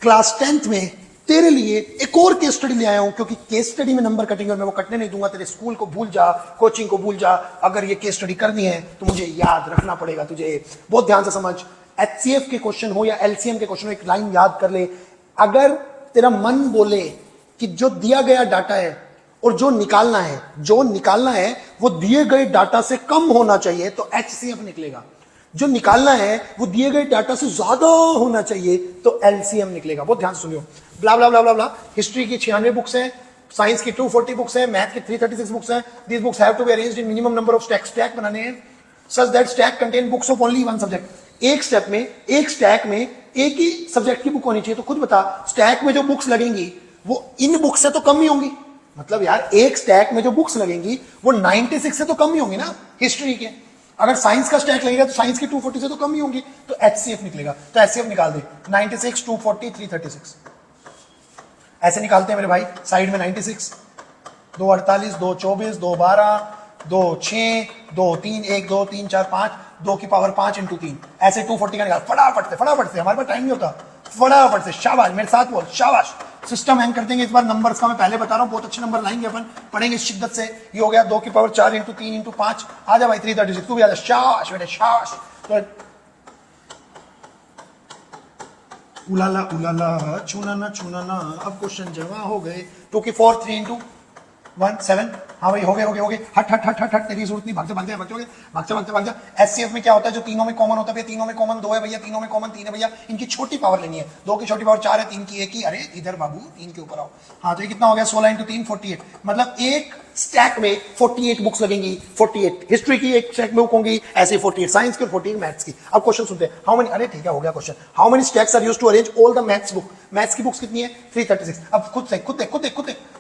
Class 10th में तेरे लिए एक और केस स्टडी ले आया हूं, क्योंकि केस स्टडी में नंबर कटेंगे और मैं वो कटने नहीं दूंगा। तेरे स्कूल को भूल जा, कोचिंग को भूल जा, अगर ये केस स्टडी करनी है तो मुझे याद रखना पड़ेगा तुझे। बहुत ध्यान से समझ, एचसीएफ के क्वेश्चन हो या एलसीएम के क्वेश्चन हो, एक लाइन याद कर ले। अगर तेरा मन बोले कि जो दिया गया डाटा है और जो निकालना है वो दिए गए डाटा से कम होना चाहिए, तो एचसीएफ निकलेगा। जो निकालना है वो दिए गए डाटा से ज्यादा होना चाहिए, तो एलसीएम निकलेगा। बहुत ध्यान से सुनियो। ब्ला ब्ला ब्ला ब्ला ब्ला। हिस्ट्री की 96 बुक्स हैं, साइंस की 240 बुक्स हैं, मैथ की 336 बुक्स हैं। These books have to be arranged in minimum number of stack बनाने हैं such that stack contain books of only one subject. एक स्टैक में एक ही सब्जेक्ट की बुक होनी चाहिए। तो खुद बता, स्टैक में जो बुक्स लगेंगी वो इन बुक्स से तो कम ही होंगी। मतलब यार, एक स्टैक में जो बुक्स लगेंगी वो 96 से तो कम ही होंगी ना हिस्ट्री के। अगर साइंस का स्टैक लगेगा तो साइंस की 240 से तो कम ही होंगी, तो एचसीएफ निकलेगा। तो एचसीएफ निकाल दे, 96, 240, 336 ऐसे निकालते हैं मेरे भाई। साइड में 96, 248, 224, 212, 26, 23, 1, 2, 3, 4, 5, 2 की पावर 5 इंटू 3, ऐसे 240 का निकाल। फटाफट से, हमारे पास टाइम नहीं होता, फटाफट से। शाबाश, मेरे साथ बोल, शाबाश। सिस्टम हैंग कर देंगे इस बार। नंबर्स का मैं पहले बता रहा हूं, बहुत अच्छे नंबर लाएंगे अपन, पढ़ेंगे शिद्दत से। ये हो गया 2 की पावर 4 इंटू 3 इंटू 5, आ जा भाई 336। तू भी आ जा, शाबाश बेटे शाबाश। उलाला चुनाना। अब क्वेश्चन जमा हो गए। 2 की 4, 3 इंटू 1, 7। हाँ भाई, हो गए। हट, तेरी जरूरत नहीं, भाग जा। एचसीएफ में क्या होता है, जो तीनों में कॉमन होता है, तीनों में कॉमन 2 है भैया, तीनों में कॉमन 3 है भैया। इनकी छोटी पावर लेनी है। 2 की छोटी पावर 4 है, 3 की 1 ही। अरे इधर बाबू, 3 के ऊपर आओ। हाँ, तो ये कितना हो गया, 16 इंटू 3, 48। मतलब एक स्टैक में 48 बुक्स लगेंगी। 48 हिस्ट्री की एक स्टैक में बुक होंगी, ऐसे 48 साइंस की और 48 मैथ्स की। अब क्वेश्चन सुनते हैं। हाउ मेनी, अरे ठीक है, हो गया question. How many stacks are used to arrange all the maths book. Maths की बुक्स कितनी है, 336। अब खुद देख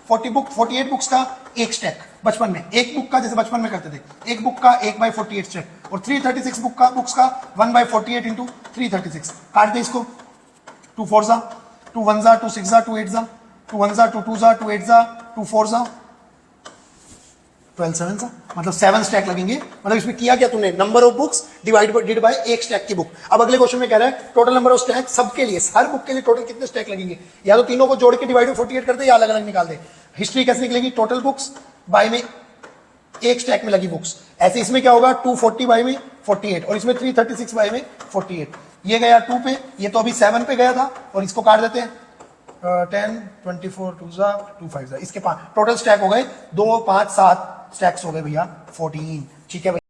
48 बुक्स का एक स्टैक। बचपन में एक बुक का, जैसे बचपन में करते थे, एक बुक का 1/48 स्टैक, और 336 बुक्स का 1/48 इंटू 336। काट दे इसको। 2 4 जा, 2 1 जा, 2 6 जा, 2 8 जा, 2 1 जा, 2 2 जा, 2 8 जा, 2 4 जा, 12 7 जा। मतलब 7 स्टैक लगेंगे। मतलब इसमें किया क्या तूने, number of books divided by एक स्टैक की बुक। अब अगले क्वेश्चन में कह रहा है टोटल नंबर ऑफ स्टैक सबके लिए, हर बुक के लिए टोटल कितने स्टैक लगेंगे। या तो तीनों को जोड़ के डिवाइड 48 कर दे, या अलग अलग निकाल दे। हिस्ट्री कैसे निकलेगी, टोटल बुक्स बाय में एक स्टैक में लगी बुक्स। ऐसे इसमें क्या होगा, 240 बाय में 48, और इसमें 336 बाय में 48। ये गया 2 पे, ये तो अभी 7 पे गया था, और इसको काट देते हैं। 10 24 2 जा, 2 5 जा, इसके 5 टोटल स्टैक हो गए। 2 5 7 स्टैक्स हो गए भैया 14। ठीक है भैया।